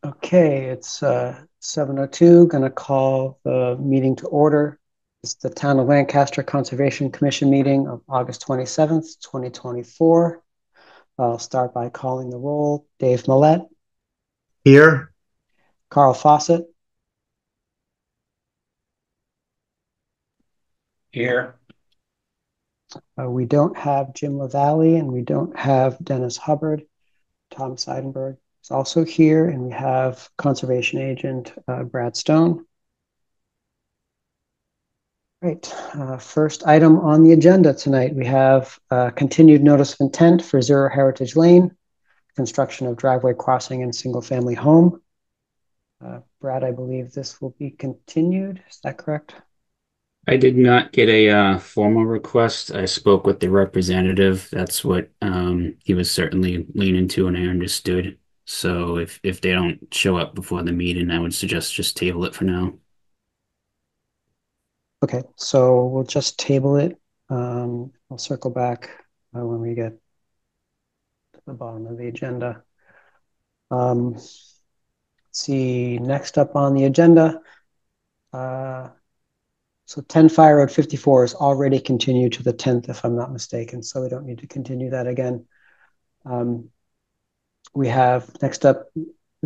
Okay, it's 7:02. Going to call the meeting to order. It's the Town of Lancaster Conservation Commission meeting of August 27th, 2024. I'll start by calling the roll. Dave Millett, Here. Carl Fawcett, Here. we don't have Jim LaValle, and we don't have Dennis Hubbard. Tom Seidenberg is also here, and we have Conservation Agent Brad Stone. Right. First item on the agenda tonight, we have continued notice of intent for Zero Heritage Lane, construction of driveway crossing and single-family home. Brad, I believe this will be continued. Is that correct? I did not get a formal request. I spoke with the representative. That's what he was certainly leaning to, and I understood. So if they don't show up before the meeting, I would suggest just table it for now. Okay, so we'll just table it. I'll circle back when we get to the bottom of the agenda. Let's see, next up on the agenda. So 10 Fire Road 54 is already continued to the 10th, if I'm not mistaken, so we don't need to continue that again. We have next up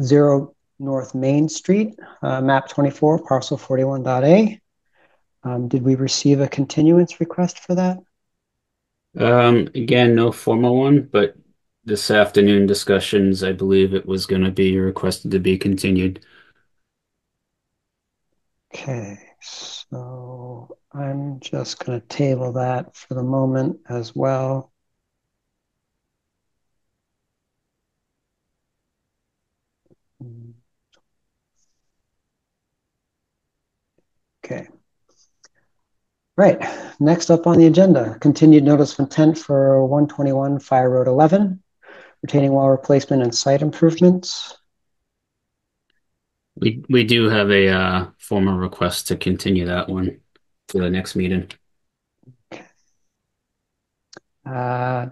0 North Main Street, map 24, parcel 41.A. Did we receive a continuance request for that? Again, no formal one, but this afternoon discussions, I believe it was going to be requested to be continued. Okay, so I'm just going to table that for the moment as well. Okay. Right, next up on the agenda, continued notice of intent for 121 Fire Road 11, retaining wall replacement and site improvements. We do have a formal request to continue that one to the next meeting. Uh,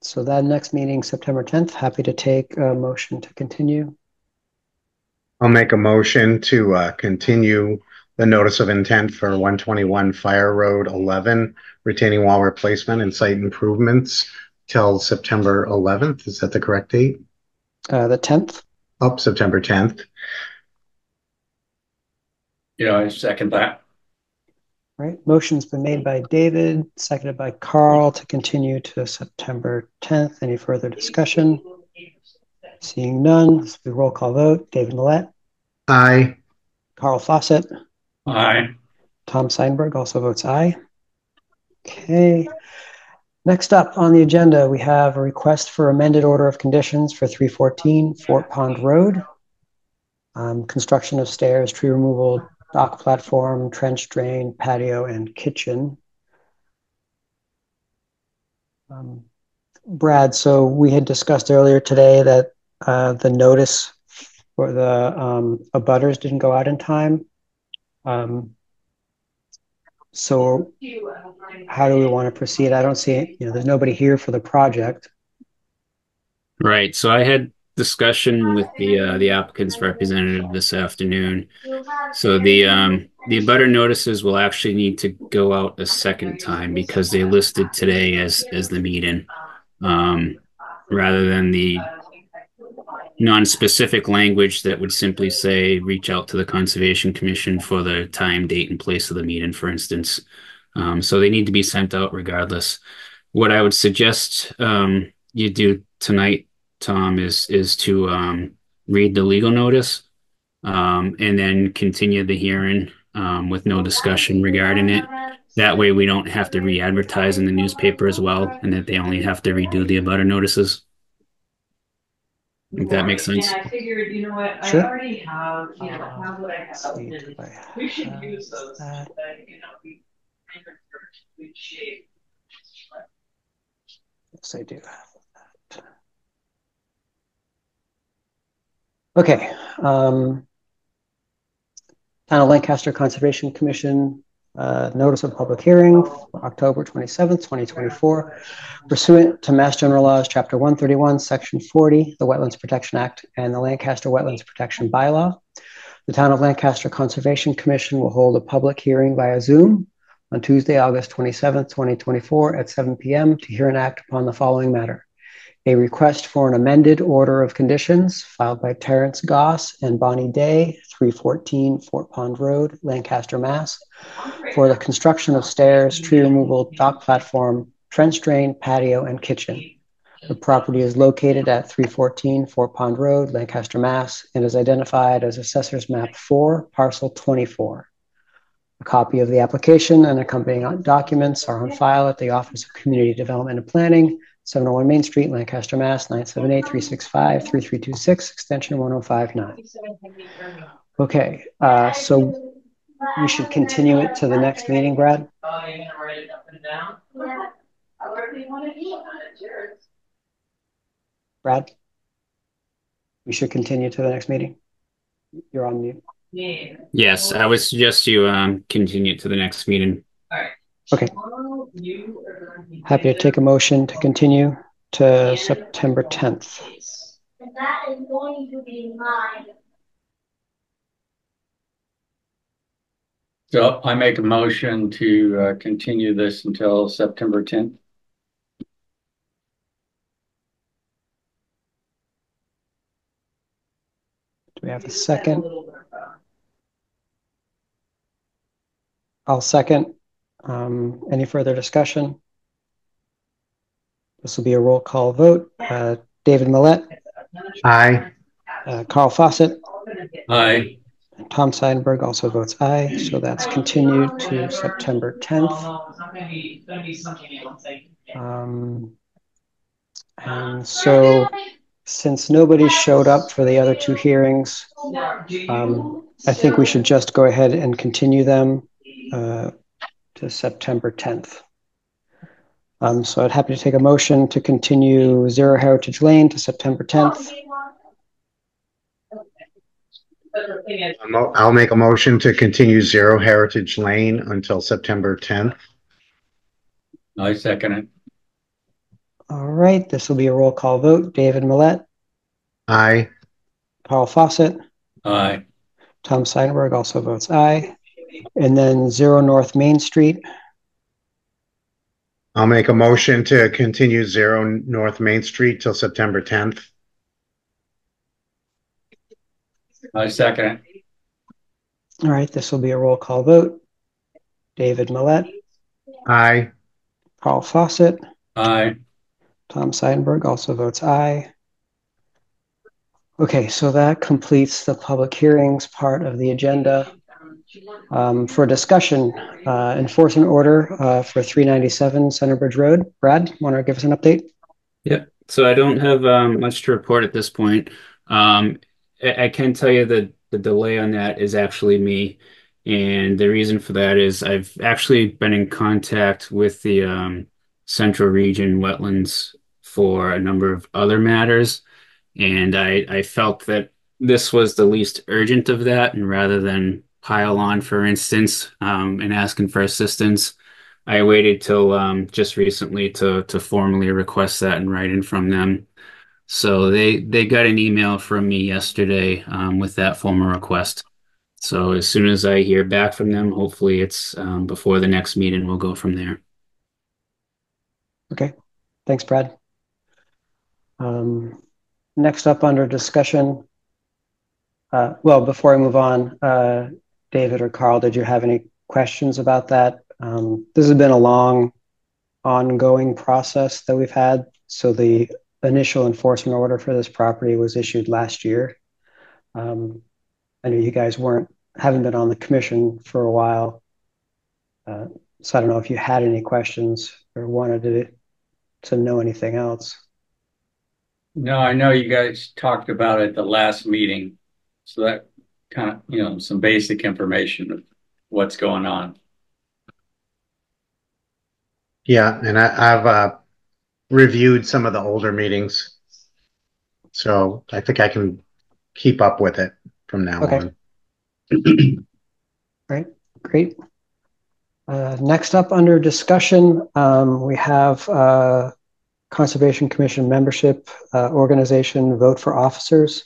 so that next meeting, September 10th, happy to take a motion to continue. I'll make a motion to continue the notice of intent for 121 Fire Road 11, retaining wall replacement and site improvements till September 11th. Is that the correct date? The 10th. Oh, September 10th. Yeah, I second that. Right, motion's been made by David, seconded by Carl to continue to September 10th. Any further discussion? Seeing none, this will be a roll call vote. David Millett, Aye. Carl Fawcett, Aye. Tom Seidenberg also votes aye. Okay. Next up on the agenda, we have a request for amended order of conditions for 314 Fort Pond Road. Construction of stairs, tree removal, dock platform, trench drain, patio, and kitchen. Brad, so we had discussed earlier today that the notice for the abutters didn't go out in time. So how do we want to proceed? I don't see it, there's nobody here for the project. Right. So I had discussion with the applicant's representative this afternoon. So the abutter notices will actually need to go out a second time because they listed today as the meeting, rather than the non-specific language that would simply say reach out to the Conservation Commission for the time, date, and place of the meeting, for instance. So they need to be sent out regardless. What I would suggest you do tonight, Tom, is to read the legal notice, and then continue the hearing with no discussion regarding it. That way we don't have to re-advertise in the newspaper as well, and that they only have to redo the abutter notices. If that makes And sense. I figured, you know what, I Sure. already have, have what I have Let's see, updated. do I We should have use those so that? that, we kind of good shape. Yes, I do have that. Okay. Town of Lancaster Conservation Commission Notice of public hearing for October 27th, 2024, pursuant to Mass General Laws, Chapter 131, Section 40, the Wetlands Protection Act, and the Lancaster Wetlands Protection Bylaw. The Town of Lancaster Conservation Commission will hold a public hearing via Zoom on Tuesday, August 27th, 2024 at 7 p.m. to hear and act upon the following matter. A request for an amended order of conditions filed by Terrence Goss and Bonnie Day, 314 Fort Pond Road, Lancaster, Mass, for the construction of stairs, tree removal, dock platform, trench drain, patio, and kitchen. The property is located at 314 Fort Pond Road, Lancaster, Mass, and is identified as Assessor's Map 4, Parcel 24. A copy of the application and accompanying documents are on file at the Office of Community Development and Planning, 701 Main Street, Lancaster, Mass, 978-365-3326, extension 1059. Okay, so we should continue it to the next meeting, Brad? Oh, you're gonna write it up and down? Yeah. However you wanna do it, it's yours. Brad? We should continue to the next meeting. You're on mute. Yeah. Yes, I would suggest you continue to the next meeting. All right. Okay. Tomorrow, you are going to Happy to take a motion to continue to September 10th. That is going to be mine. So I make a motion to continue this until September 10th. Do we have a second? I'll second. Any further discussion? This will be a roll call vote. David Millett, Aye. Carl Fawcett, Aye. and Tom Seidenberg also votes aye. So that's continued to September 10th. It's not gonna be, it's gonna be something you don't think. And so since nobody showed up for the other two hearings, I think we should just go ahead and continue them to September 10th. So I'd happy to take a motion to continue 0 Heritage Lane to September 10th. But the thing is, I'll make a motion to continue 0 Heritage Lane until September 10th. I second it. All right, this will be a roll call vote. David Millett, Aye. Carl Fawcett, Aye. Tom Seidenberg also votes aye. And then 0 North Main Street. I'll make a motion to continue 0 North Main Street till September 10th. I second it. All right, this will be a roll call vote. David Millett, Aye. Carl Fawcett, Aye. Tom Seidenberg also votes aye. Okay, so that completes the public hearings part of the agenda. For discussion, enforcement order for 397 Center Bridge Road. Brad, want to give us an update? Yeah, so I don't have much to report at this point. I can tell you that the delay on that is actually me. And the reason for that is I've actually been in contact with the Central Region Wetlands for a number of other matters. And I felt that this was the least urgent of that. And rather than pile on, for instance, and asking for assistance, I waited till just recently to formally request that in writing from them. So they got an email from me yesterday with that formal request. So as soon as I hear back from them, hopefully it's before the next meeting, we'll go from there. Okay, thanks, Brad. Next up under discussion. Well, before I move on, David or Carl, did you have any questions about that? This has been a long, ongoing process that we've had. So the initial enforcement order for this property was issued last year. I know you guys haven't been on the commission for a while. So I don't know if you had any questions or wanted to know anything else. No, I know you guys talked about it at the last meeting. So that kind of, some basic information of what's going on. Yeah, and I've reviewed some of the older meetings. So I think I can keep up with it from now on. Right, great. Next up under discussion, we have Conservation Commission membership organization vote for officers.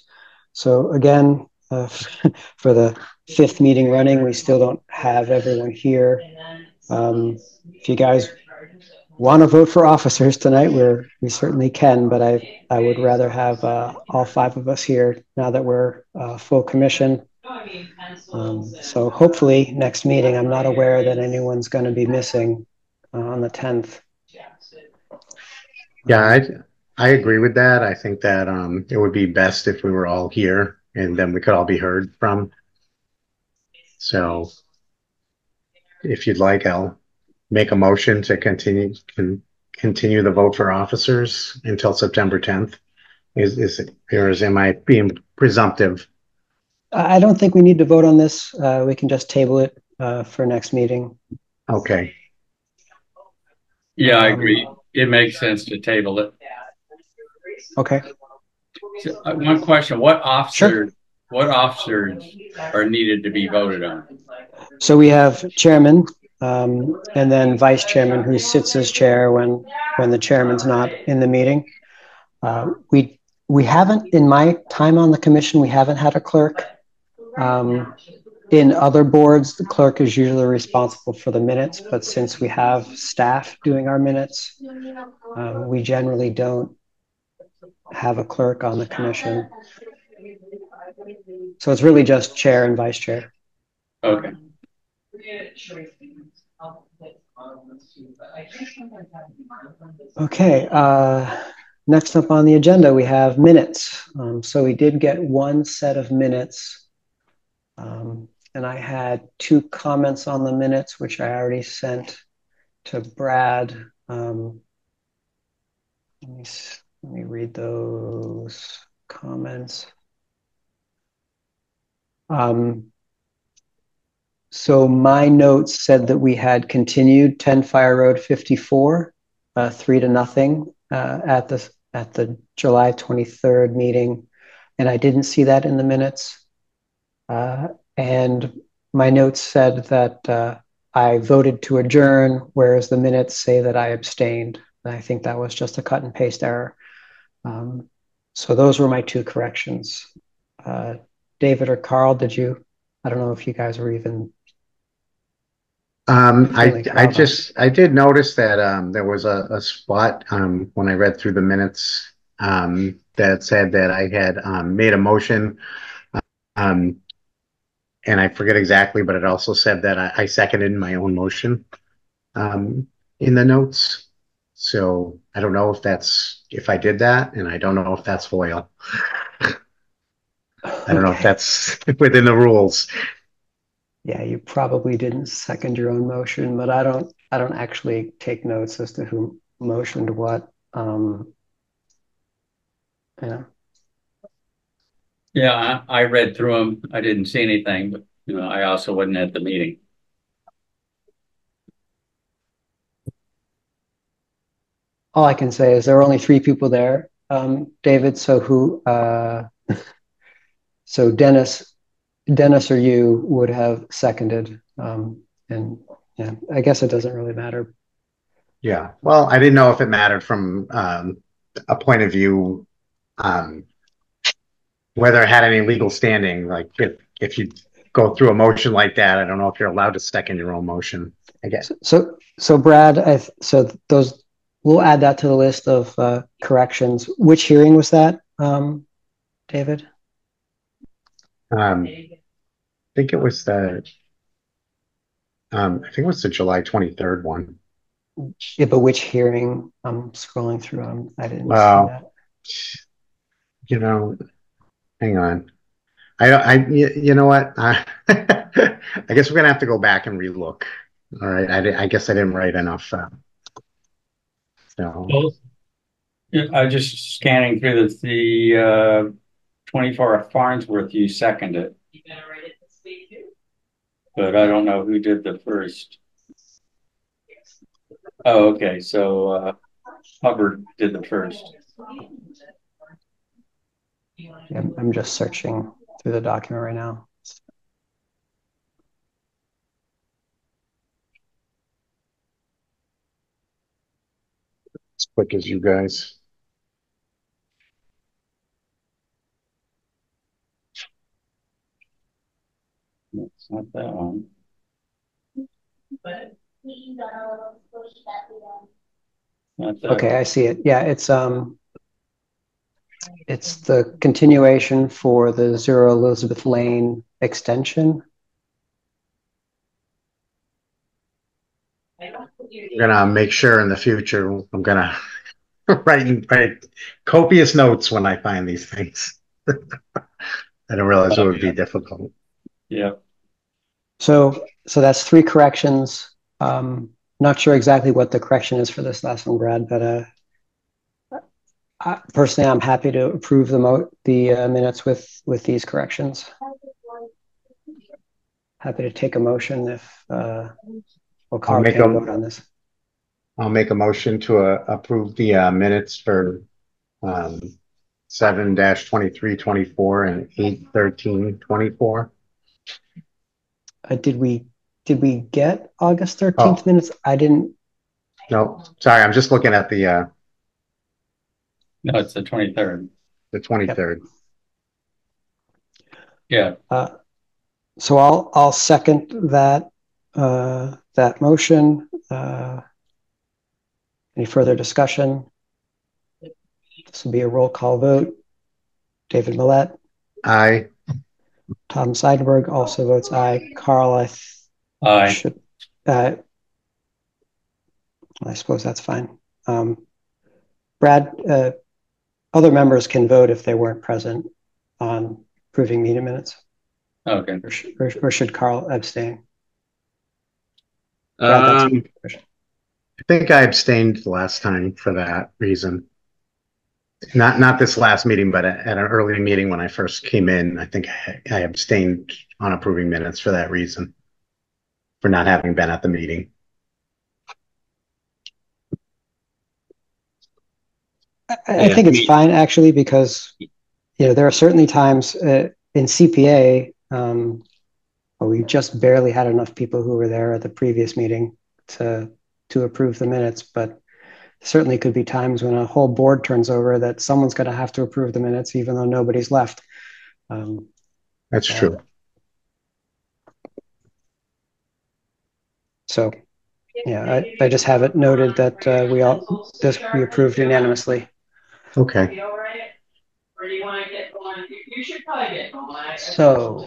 So again, for the 5th meeting running, we still don't have everyone here. If you guys want to vote for officers tonight, we certainly can, but I would rather have all 5 of us here now that we're full commission. So hopefully next meeting, I'm not aware that anyone's going to be missing on the 10th. Yeah, I agree with that. I think that it would be best if we were all here and then we could all be heard from. So if you'd like, I'll make a motion to continue the vote for officers until September 10th. Am I being presumptive? I don't think we need to vote on this. We can just table it for next meeting. Okay. Yeah, I agree. It makes sense to table it. Okay. So, one question: what officers are needed to be voted on? So we have chairman, and then vice chairman who sits as chair when the chairman's not in the meeting. We haven't, in my time on the commission, we haven't had a clerk. In other boards, the clerk is usually responsible for the minutes, but since we have staff doing our minutes, we generally don't have a clerk on the commission. So it's really just chair and vice chair. Okay. Okay. Next up on the agenda, we have minutes. So we did get one set of minutes. And I had 2 comments on the minutes, which I already sent to Brad. Let me read those comments. So my notes said that we had continued 10 Fire Road 54, 3-0 at the July 23rd meeting, and I didn't see that in the minutes. And my notes said that I voted to adjourn, whereas the minutes say that I abstained. And I think that was just a cut and paste error. So those were my 2 corrections. David or Carl, I don't know if you guys were even. I did notice that there was a spot when I read through the minutes that said that I had made a motion. And I forget exactly, but it also said that I seconded my own motion in the notes. So I don't know if I did that, and I don't know if that's loyal. I don't know if that's within the rules. Yeah, you probably didn't second your own motion, but I don't actually take notes as to who motioned what. Yeah. Yeah, I read through them. I didn't see anything, but I also wasn't at the meeting. All I can say is there were only 3 people there, David. So so Dennis or you would have seconded, and yeah, I guess it doesn't really matter. Yeah. Well, I didn't know if it mattered from a point of view, whether it had any legal standing. Like if you go through a motion like that, I don't know if you're allowed to second your own motion. I guess. So Brad, so those, we'll add that to the list of corrections. Which hearing was that, David? I think it was the July 23rd one. Yeah, but which hearing? I'm scrolling through. I didn't see that. Hang on. You know what? I guess we're gonna have to go back and relook. All right. I guess I didn't write enough. So. Well, I just scanning through the 24 Farnsworth. You seconded it, but I don't know who did the first. Oh, okay. So Hubbard did the first. Yeah, I'm just searching through the document right now. as quick as you guys. It's not that one. But Not that Okay, one. I see it. Yeah, it's the continuation for the 0 Elizabeth Lane extension. I'm gonna make sure in the future I'm gonna write copious notes when I find these things. I didn't realize it would be difficult. Yeah. So that's 3 corrections. Not sure exactly what the correction is for this last one, Brad, but personally, I'm happy to approve the minutes with these corrections. Happy to take a motion if Carl can't vote on this. I'll make a motion to approve the minutes for 7-23-24 and 8-13-24. Did we get August 13th minutes? I didn't. No, sorry, I'm just looking at the No, it's the 23rd. the 23rd. Yeah. So I'll second that that motion. Any further discussion? This will be a roll call vote. David Millett. Aye. Tom Seidenberg also votes aye. Carl, Aye. should. I suppose that's fine. Brad, other members can vote if they weren't present on approving meeting minutes. Okay. Or should Carl abstain? Brad, I think I abstained last time for that reason. Not this last meeting, but at an early meeting when I first came in, I think I abstained on approving minutes for that reason, for not having been at the meeting. I think it's fine actually, because there are certainly times in CPA where we just barely had enough people who were there at the previous meeting to approve the minutes, but certainly could be times when a whole board turns over that someone's going to have to approve the minutes even though nobody's left. That's true. So yeah, I just have it noted that we approved unanimously. Okay. Or do you want to get going? You should probably get going. So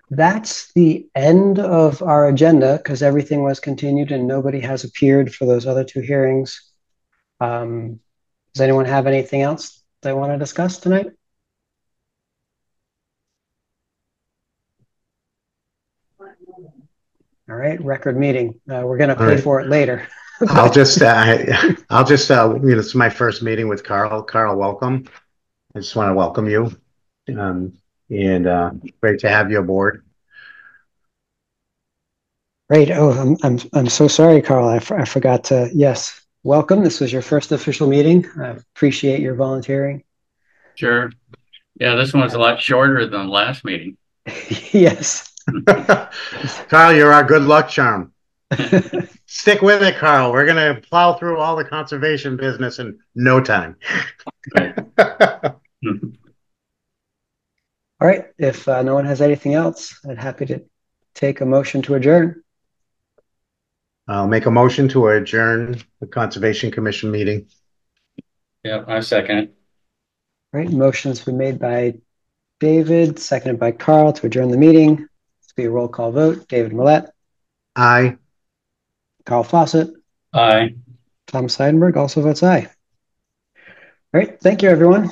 that's the end of our agenda because everything was continued and nobody has appeared for those other 2 hearings. Does anyone have anything else they want to discuss tonight? All right, record meeting. We're going to pay for it later. I'll just it's my first meeting with Carl. Carl, welcome. I just want to welcome you, and great to have you aboard. Great. Oh, I'm so sorry, Carl. I forgot to. Yes, welcome. This was your first official meeting. I appreciate your volunteering. Sure. Yeah, this one was a lot shorter than the last meeting. Yes. Carl, you're our good luck charm. Stick with it, Carl. We're going to plow through all the conservation business in no time. Right. All right. If no one has anything else, I'd happy to take a motion to adjourn. I'll make a motion to adjourn the Conservation Commission meeting. Yeah, I second it. All right. Motion's been made by David, seconded by Carl to adjourn the meeting. This will be a roll call vote. David Millett. Aye. Carl Fawcett. Aye. Tom Seidenberg also votes aye. All right. Thank you, everyone.